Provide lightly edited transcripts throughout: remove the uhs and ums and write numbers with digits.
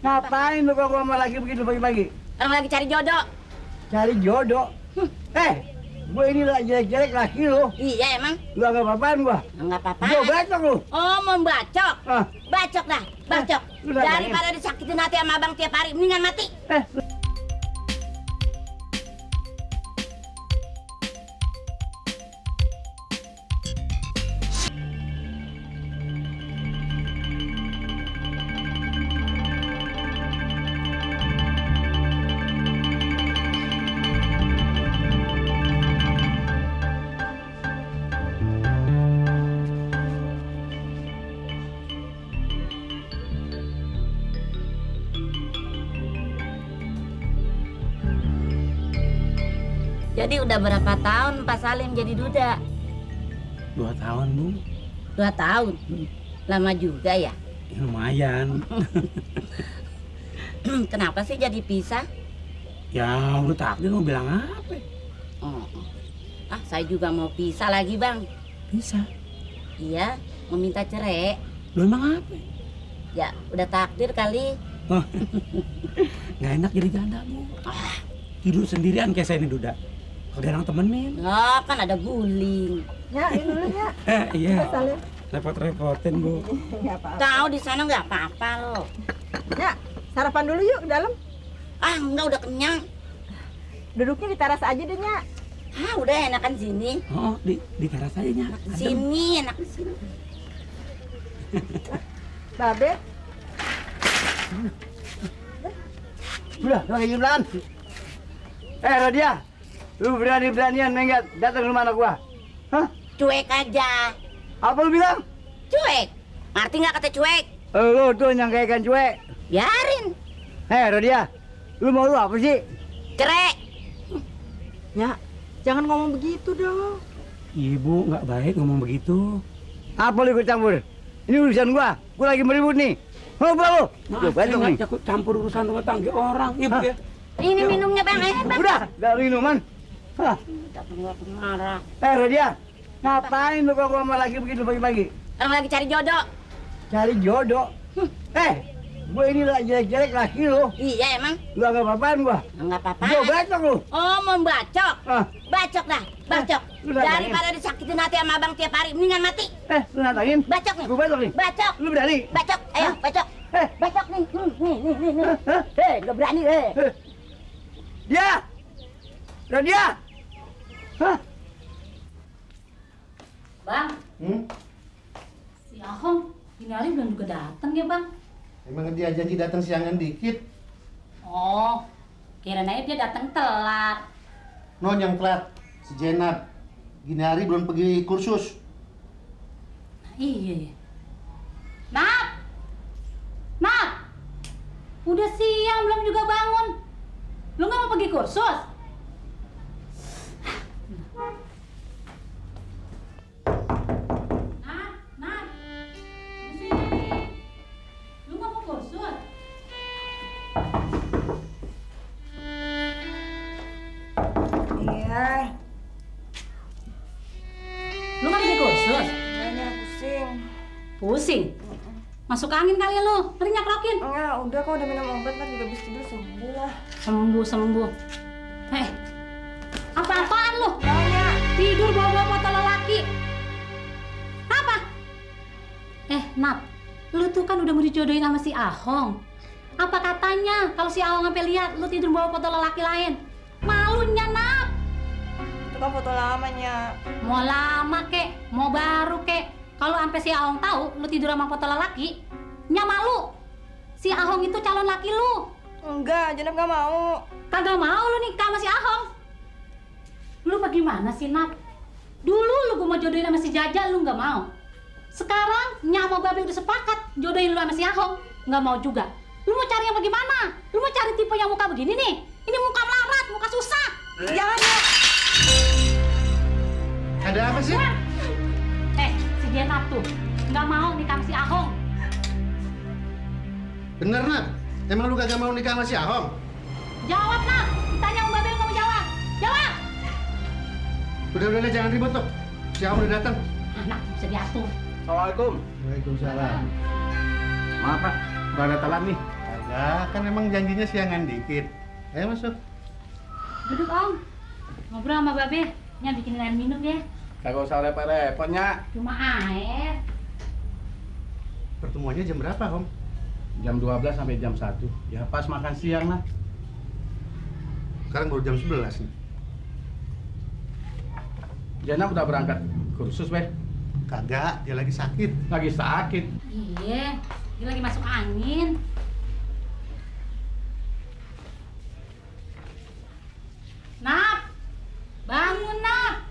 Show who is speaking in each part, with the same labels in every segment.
Speaker 1: Ngapain lu kok sama laki begitu pagi-pagi?
Speaker 2: Orang lagi cari jodoh.
Speaker 1: Cari jodoh? Gue ini lagi jelek-jelek laki lu.
Speaker 2: Iya emang?
Speaker 1: Lu agak apa-apaan gua?
Speaker 2: Enggak apa-apa.
Speaker 1: Gua bacok lu.
Speaker 2: Oh, mau bacok? Bacok dah, bacok.
Speaker 1: Lu datang,
Speaker 2: Daripada disakitin hati sama abang tiap hari, mendingan mati. Jadi udah berapa tahun Pak Salim jadi duda?
Speaker 3: 2 tahun, Bu.
Speaker 2: 2 tahun? Lama juga ya?
Speaker 3: Ya, lumayan.
Speaker 2: Kenapa sih jadi pisah?
Speaker 3: Ya udah takdir mau bilang apa?
Speaker 2: Oh. Saya juga mau pisah lagi Bang.
Speaker 3: Bisa?
Speaker 2: Iya, mau minta cerai.
Speaker 3: Lu emang apa?
Speaker 2: Ya udah takdir kali.
Speaker 3: Nggak enak jadi janda, Bu. Hidup sendirian kayak saya ini duda. Kalau ada orang temenin.
Speaker 2: Oh, kan ada guling.
Speaker 4: Ya, ini dulu ya.
Speaker 3: Iya. Repot-repotin, Bu.
Speaker 2: Tahu di sana nggak apa-apa loh.
Speaker 4: Ya, sarapan dulu yuk ke dalam.
Speaker 2: Enggak, udah kenyang.
Speaker 4: Duduknya di teras aja deh, Nya.
Speaker 2: Udah enakan sini.
Speaker 3: Oh, di teras aja, Nya.
Speaker 2: Sini, enak di sini.
Speaker 4: Babe.
Speaker 1: Udah, lagi jumlahan. Rodia, lu berani-beranian menggat datang ke rumah anak gua. Hah?
Speaker 2: Cuek aja.
Speaker 1: Apa lu bilang?
Speaker 2: Cuek. Ngerti nggak kata cuek?
Speaker 1: Lu tuh nyangkaikan cuek.
Speaker 2: Biarin.
Speaker 1: Rodia, lu mau lu apa sih?
Speaker 2: Cerai.
Speaker 4: Ya, jangan ngomong begitu dong.
Speaker 3: Ibu nggak baik ngomong begitu.
Speaker 1: Apa lu ikut campur? Ini urusan gua lagi meribut nih. Ngobrol lu. Gua bacok nih.
Speaker 3: Ikut campur urusan rumah tangga orang, Ibu ya.
Speaker 2: Ini minumnya Bang, Bang.
Speaker 1: Udah, gak minuman.
Speaker 2: Marah.
Speaker 1: Rodia, ngapain lu kok sama laki begitu pagi-pagi?
Speaker 2: Orang lagi cari jodoh.
Speaker 1: Cari jodoh? Gue ini lagi jelek-jelek laki lu.
Speaker 2: Iya emang?
Speaker 1: Lu agak apa-apaan gua?
Speaker 2: Enggak apa-apa.
Speaker 1: Gua bacok lu.
Speaker 2: Oh, mau bacok? Bacok dah, bacok.
Speaker 1: Lu datang,
Speaker 2: Daripada disakitin hati sama abang tiap hari, mendingan mati.
Speaker 1: Lu natangin?
Speaker 2: Bacok nih.
Speaker 1: Gua bacok nih.
Speaker 2: Bacok.
Speaker 1: Lu berani?
Speaker 2: Bacok. Ayo, bacok. Bacok nih. Nih. Gak berani.
Speaker 1: Dia! Rodia!
Speaker 5: Bang, si Ahong ini hari belum juga datang ya Bang?
Speaker 6: Emang dia janji datang siangan dikit.
Speaker 5: Oh, kirain aja dia datang telat.
Speaker 6: Non yang telat, si Jenab. Gini hari belum pergi kursus.
Speaker 5: Iya. Nat, udah siang belum juga bangun. Lu nggak mau pergi kursus? Nat, di sini. Lu nggak mau kursus?
Speaker 4: Iya.
Speaker 5: Lu nggak pergi kursus?
Speaker 4: Kayaknya pusing.
Speaker 5: Pusing? Masuk angin kali ya lu, ngeri nyakrokin.
Speaker 4: Enggak, udah kok udah minum obat kan juga bisa tidur sembuh lah.
Speaker 5: Sembuh. Apa-apaan lu?
Speaker 4: Nanya.
Speaker 5: Tidur bawa-bawa foto lelaki. Apa? Nat, lu tuh kan udah mau dijodohin sama si Ahong. Apa katanya kalau si Ahong sampai lihat lu tidur bawa foto lelaki lain? Malunya, Nat.
Speaker 4: Itu kan foto lamanya.
Speaker 5: Mau lama kek, mau baru kek. Kalau sampai si Ahong tahu lu tidur sama foto lelaki, nya malu. Si Ahong itu calon laki lu.
Speaker 4: Enggak, Jenab gak mau.
Speaker 5: Kagak mau lu nikah sama si Ahong. Lu bagaimana sih, Nat? Dulu lu gua mau jodohin sama si Jaja, lu nggak mau. Sekarang nya sama Babe udah sepakat jodohin lu sama si Ahong, nggak mau juga. Lu mau cari yang bagaimana? Lu mau cari tipe yang muka begini nih? Ini muka melarat, muka susah.
Speaker 4: Jangan ya.
Speaker 6: Ada apa sih?
Speaker 5: Si Jenab tuh nggak mau nikah sama si Ahong.
Speaker 6: Bener, Nat? Emang lu kagak mau nikah sama si Ahong?
Speaker 5: Jawab, Nat. Ditanya sama Babe nggak mau jawab. Jawab.
Speaker 6: Udah, jangan ribut loh. Si Ahong udah datang.
Speaker 5: Anak bisa diatur.
Speaker 1: Assalamualaikum.
Speaker 6: Waalaikumsalam.
Speaker 1: Maaf Pak, udah ada telat nih.
Speaker 6: Kagak, kan emang janjinya siangan dikit. Ayo masuk.
Speaker 5: Duduk Om. Ngobrol sama Babe. Nya bikin air minum ya.
Speaker 7: Kagak usah repot-repot, Nya.
Speaker 5: Cuma air.
Speaker 6: Pertemuannya jam berapa, Om?
Speaker 7: Jam 12 sampai jam 1. Ya pas makan siang lah.
Speaker 6: Sekarang baru jam 11 nih.
Speaker 7: Jana udah berangkat kursus, Beh.
Speaker 6: Kagak, dia lagi sakit.
Speaker 7: Lagi sakit.
Speaker 5: Iya, dia lagi masuk angin. Nap, bangun Nap.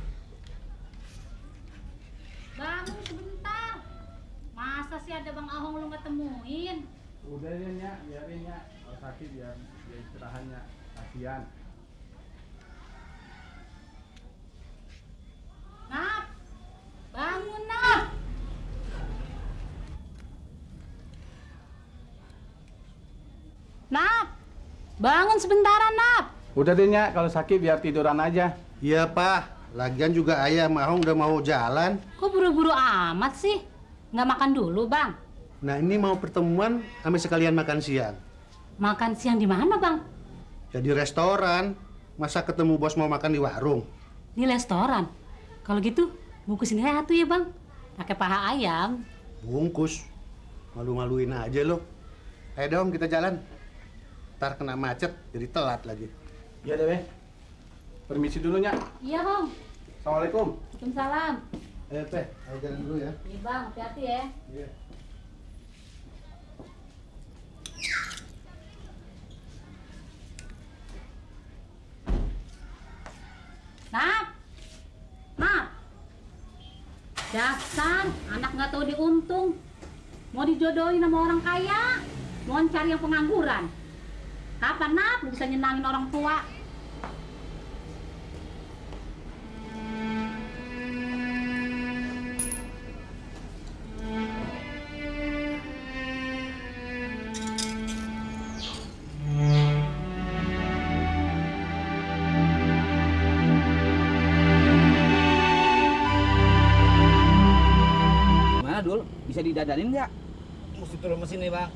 Speaker 5: Bangun sebentar. Masa sih ada Bang Ahong lu nggak temuin?
Speaker 7: Udah ya, Nya, biarin Nya. Kalau sakit biar dia istirahatnya. Kasihan.
Speaker 5: Nap, bangun Nap. Nap, bangun sebentaran Nap.
Speaker 7: Udah deh, Nya, kalau sakit biar tiduran aja.
Speaker 6: Iya, Pak. Lagian juga ayah sama Ahong udah mau jalan.
Speaker 5: Kok buru-buru amat sih? Nggak makan dulu, Bang?
Speaker 6: Nah, ini mau pertemuan sama sekalian makan siang.
Speaker 5: Makan siang di mana, Bang?
Speaker 6: Ya di restoran. Masa ketemu bos mau makan di warung?
Speaker 5: Di restoran. Kalau gitu, bungkusin aja satu ya, Bang. Pakai paha ayam.
Speaker 6: Bungkus. Malu-maluin aja lo. Ayo dong, kita jalan. Ntar kena macet, jadi telat lagi.
Speaker 7: Iya deh, Beh. Permisi dulu, Nya.
Speaker 5: Iya, Bang.
Speaker 7: Assalamualaikum.
Speaker 5: Waalaikumsalam.
Speaker 6: Ayo, Teh. Ayo jalan dulu ya.
Speaker 5: Iya, Bang. Hati-hati ya.
Speaker 6: Iya.
Speaker 5: Nap. Nap. Dasar, anak nggak tahu diuntung. Mau dijodohin sama orang kaya, mau cari yang pengangguran. Kapan, Nap, lu bisa nyenangin orang tua?
Speaker 8: Gimana, Dul? Bisa didadanin nggak?
Speaker 1: Mesti turun mesin nih, Bang.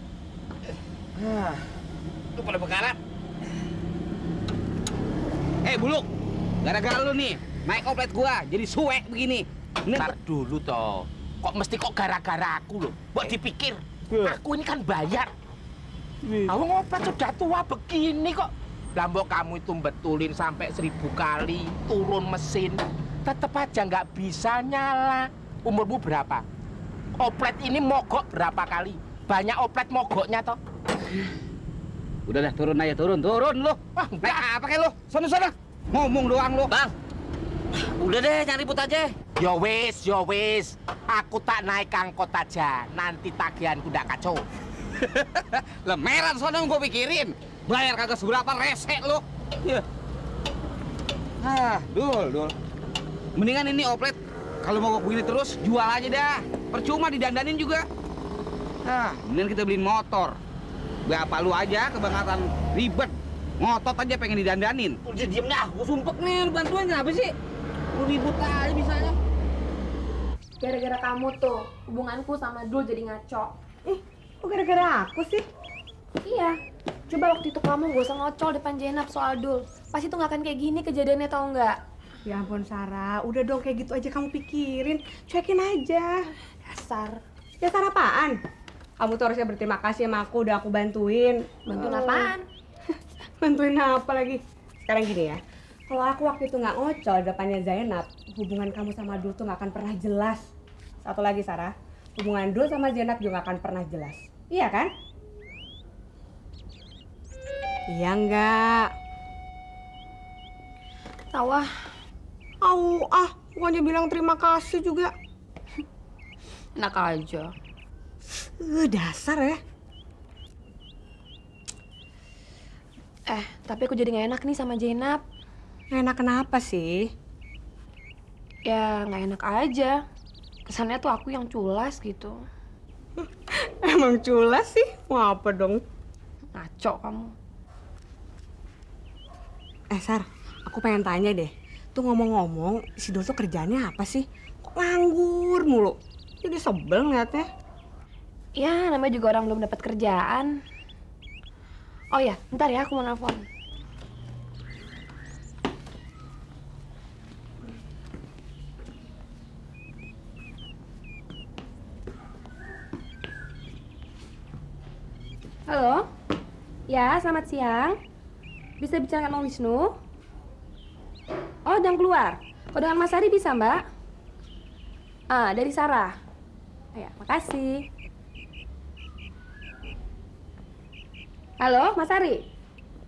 Speaker 8: Lu pada bekarat. Buluk. Gara-gara lu nih, naik oplet gua jadi suwek begini.
Speaker 9: Ntar dulu toh. Kok mesti kok gara-gara aku loh? Buat dipikir, aku ini kan bayar. Aku ngoplet sudah tua begini kok. Lambok kamu itu betulin sampai 1000 kali, turun mesin. Tetep aja nggak bisa nyala. Umurmu berapa? Oplet ini mogok berapa kali? Banyak oplet mogoknya toh.
Speaker 8: Udah dah, turun aja, turun lu.
Speaker 9: Wah,
Speaker 8: Naik apa kayak lu? Sana. Ngomong doang lu.
Speaker 9: Bang,
Speaker 8: Udah deh, jangan ribut aja.
Speaker 9: yo wis. Aku tak naik angkot aja. Nanti tagihanku udah kacau.
Speaker 8: Lemeran sono gua pikirin. Bayar kagak seberapa, resek lu. Iya. Dul. Mendingan ini oplet kalau mau begini terus jual aja dah. Percuma didandanin juga. Mendingan kita beliin motor. Bapak lu aja kebangetan ribet. Ngotot aja pengen didandanin.
Speaker 9: Udah diem dah,
Speaker 8: Gua sumpek nih, lu bantuin kenapa sih? Lu ribut aja bisanya.
Speaker 10: Gara-gara kamu tuh, hubunganku sama Dul jadi ngaco.
Speaker 4: Kok gara-gara aku sih?
Speaker 10: Iya, coba waktu itu kamu gak usah ngocol depan Jenab soal Dul. Pasti tuh gak akan kayak gini kejadiannya, tau nggak?
Speaker 4: Ya ampun Sarah, udah dong kayak gitu aja kamu pikirin. Cuekin aja.
Speaker 10: Dasar.
Speaker 4: Dasar apaan? Kamu tuh harusnya berterima kasih sama aku, udah aku bantuin.
Speaker 10: Bantuin apaan?
Speaker 4: Bantuin apa lagi? Sekarang gini ya, kalau aku waktu itu nggak ngocol depannya Zainab, hubungan kamu sama Dul tuh nggak akan pernah jelas. Satu lagi Sarah, hubungan Dul sama Zainab juga nggak akan pernah jelas. Iya kan? Iya nggak?
Speaker 10: Tahu ah.
Speaker 4: Bukannya bilang terima kasih juga.
Speaker 10: Enak aja.
Speaker 4: Dasar ya.
Speaker 10: Tapi aku jadi gak enak nih sama Jenab.
Speaker 4: Nggak enak kenapa sih?
Speaker 10: Ya gak enak aja. Kesannya tuh aku yang culas gitu.
Speaker 4: Emang culas sih? Mau apa dong?
Speaker 10: Ngaco kamu.
Speaker 4: Sar, aku pengen tanya deh. Tuh ngomong-ngomong, si Dul tuh kerjaannya apa sih? Kok nganggur mulu? Jadi sebel ngeliatnya.
Speaker 10: Ya namanya juga orang belum dapat kerjaan. Oh ya, bentar ya, aku mau nelfon. Halo? Ya, selamat siang. Bisa bicara dengan Om Wisnu? Oh, udah keluar. Kalau dengan Mas Ari bisa, Mbak? Dari Sarah. Ya, makasih. Halo, Mas Ari?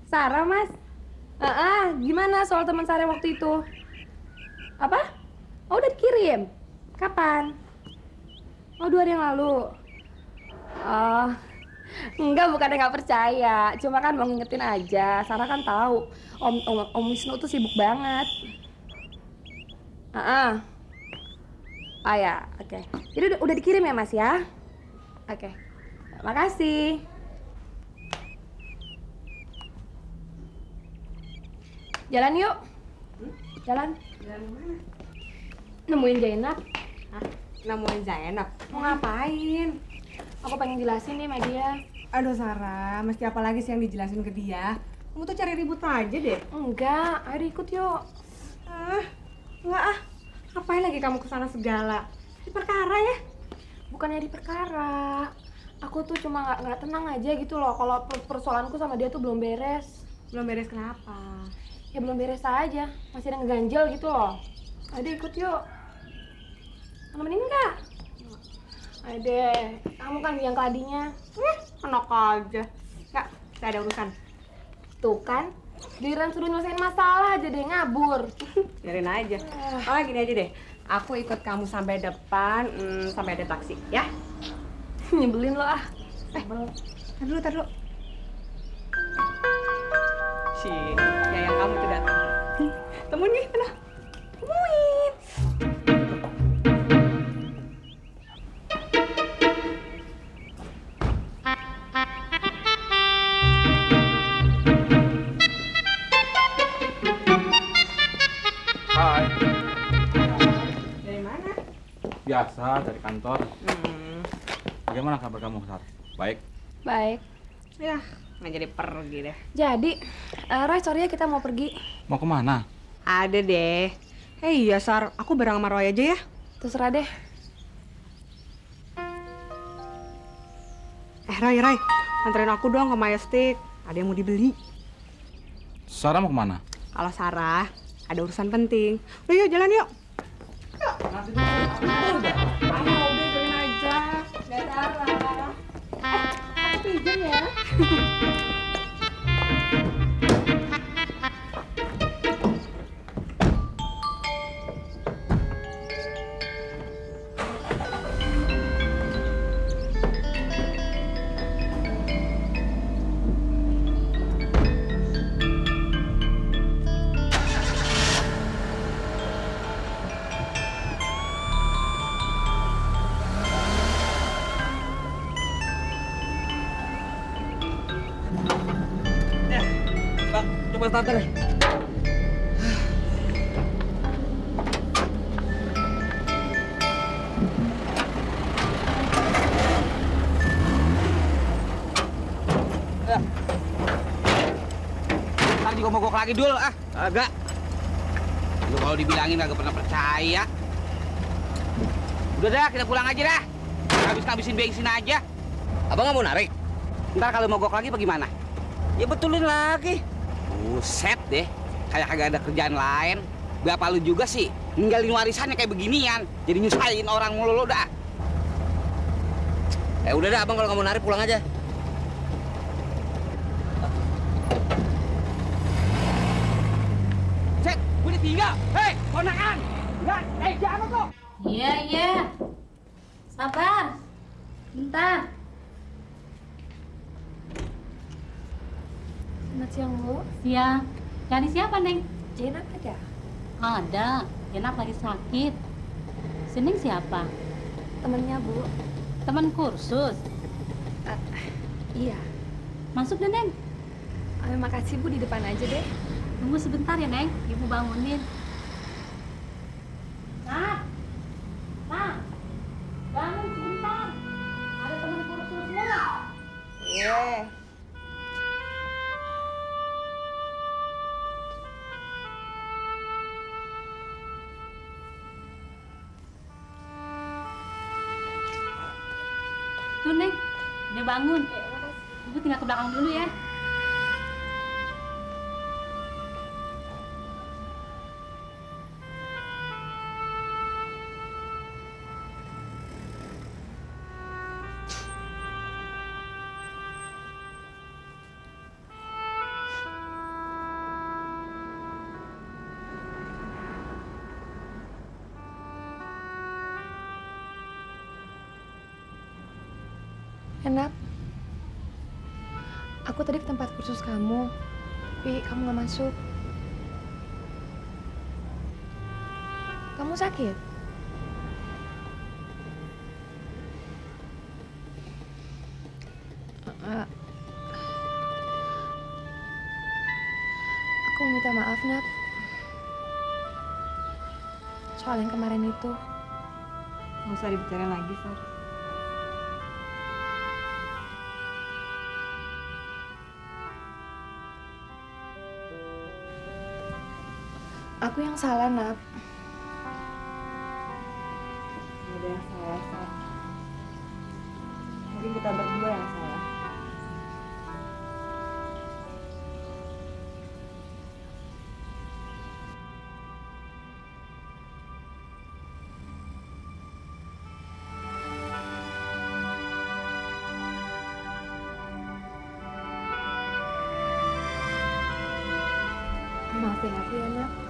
Speaker 10: Sarah, Mas? Gimana soal teman Sarah waktu itu? Apa? Oh, udah dikirim? Kapan? Oh, 2 hari yang lalu. Oh, enggak, bukannya nggak percaya. Cuma kan mau ngingetin aja. Sarah kan tahu Om Wisnu tuh sibuk banget. Oh ya, oke. Jadi udah dikirim ya, Mas ya? Oke. Makasih. Jalan yuk. Jalan.
Speaker 4: Jalan mana?
Speaker 10: Nemuin Zainab.
Speaker 4: Hah? Nemuin Zainab?
Speaker 10: Mau ngapain? Aku pengen jelasin nih sama dia.
Speaker 4: Aduh Sarah, mesti apa lagi sih yang dijelasin ke dia? Kamu tuh cari ribut aja deh.
Speaker 10: Enggak, ayo ikut yuk.
Speaker 4: Enggak ah. Ngapain lagi kamu kesana segala? Di perkara ya?
Speaker 10: Bukannya di perkara. Aku tuh cuma nggak tenang aja gitu loh. Kalau persoalanku sama dia tuh belum beres.
Speaker 4: Belum beres kenapa?
Speaker 10: Ya belum beres aja. Masih ada ngeganjel gitu loh. Ayo ikut yuk. Nemenin nggak? Ayo kamu kan yang keladinya.
Speaker 4: Enak aja. Nggak, saya ada urusan.
Speaker 10: Tuh kan, giliran suruh nyelesain masalah aja deh, ngabur.
Speaker 4: Biarin aja. Oh gini aja deh, aku ikut kamu sampai depan, sampai ada taksi, ya?
Speaker 10: Nyebelin lo ah.
Speaker 4: Tar dulu. Ya yang kamu tuh datang. Temuin nih, mana? Temuin.
Speaker 7: Hai.
Speaker 4: Dari mana?
Speaker 7: Biasa dari kantor. Bagaimana kabar kamu, Sar? Baik.
Speaker 10: Baik.
Speaker 4: Ya, nggak jadi pergi deh.
Speaker 10: Jadi, Roy, sorry ya kita mau pergi.
Speaker 7: Mau kemana?
Speaker 4: Ada deh. Iya, Sar. Aku bareng sama Roy aja ya.
Speaker 10: Terserah deh.
Speaker 4: Roy, anterin aku dong ke Majestic. Ada yang mau dibeli.
Speaker 7: Sarah mau kemana?
Speaker 4: Kalau Sarah, ada urusan penting. Yuk, jalan yuk. Ayo, udah jalan aja. Gak Sarah. Aku pinjam ya.
Speaker 8: Coba starter. Ntar juga mogok lagi dul, agak. Lu kalau dibilangin agak pernah percaya. Udah dah, kita pulang aja dah. Habis-habisin bensin aja. Abang nggak mau narik? Ntar kalau mogok lagi bagaimana? Ya betulin lagi. Buset deh, kayak kagak ada kerjaan lain. Bapak lu juga sih, ninggalin warisannya kayak beginian. Jadi nyusahin orang mulu dah. Udah dah, abang kalau nggak mau narik pulang aja. Set, gue ditinggal. Hei, ponakan. Enggak, jangan kok.
Speaker 5: Iya. Sabar. Bentar.
Speaker 10: Selamat siang, Bu.
Speaker 5: Siang. Cari siapa, Neng?
Speaker 10: Zainab ada?
Speaker 5: Ada. Zainab lagi sakit. Seneng siapa?
Speaker 10: Temennya, Bu.
Speaker 5: Teman kursus.
Speaker 10: Iya.
Speaker 5: Masuk deh, Neng.
Speaker 10: Makasih, Bu. Di depan aja deh.
Speaker 5: Tunggu sebentar ya, Neng. Ibu bangunin. Nah. Bangun sebentar. Ada teman kursusnya.
Speaker 4: Iya.
Speaker 5: bangun. Ibu tinggal ke belakang dulu ya.
Speaker 10: Enak. Aku tadi ke tempat kursus kamu, tapi kamu gak masuk. Kamu sakit? Aku minta maaf, Nat. Soal yang kemarin itu.
Speaker 4: Nggak usah dibicarain lagi, Sar.
Speaker 10: Aku yang salah, Nat.
Speaker 4: Nggak ada yang salah, Sar. Mungkin kita berdua yang salah.
Speaker 10: Maafin aku ya, Nat.